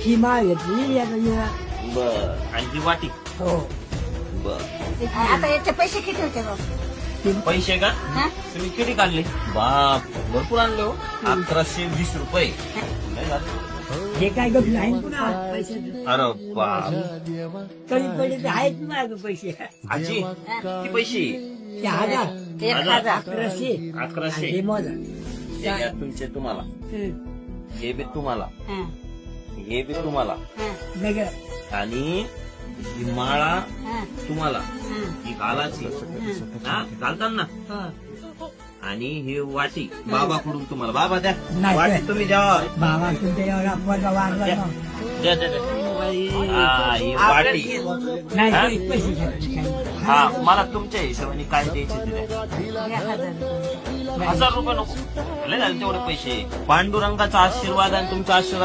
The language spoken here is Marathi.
ही माळ घेतली बर. आणि ही वाटी. हो बर. आता याचे पैसे किती होते भाऊ? पैसे का हा? तुम्ही किती काढले? बाप, भरपूर आणले हो. 1120 रुपये. लय झाले. हे काय गप नाही पुन्हा पैसे अरे बाप. कधी पडले आहेत माझं पैसे आजी किती पैसे? ते हजार 1000. 1100 1100. हे मोजा हे घ्या तुमचे तुम्हाला. हे बी तुम्हाला. हा, हे बी तुम्हाला. हा, वेगळं आणि ही माळा हा, तुम्हाला. हा. ही घालाची. हा घालताना. हा. आणि ही वाटी बाबाकडून तुम्हाला. बाबा द्या नाही. वाटी तुम्ही द्या. बाबा तुमच्या एवढा पोरगा वाढला ना. द्या द्या द्या. हा ही वाटी. नाही हा? तरी पैसे घ्या. हा मला तुमच्या हिशोबाने काय द्यायचे ते द्या. 1000. 1000 रुपये नको. लय झाले तेवढे पैसे. पांडुरंगाचा आशीर्वाद आणि तुमचा आशीर्वाद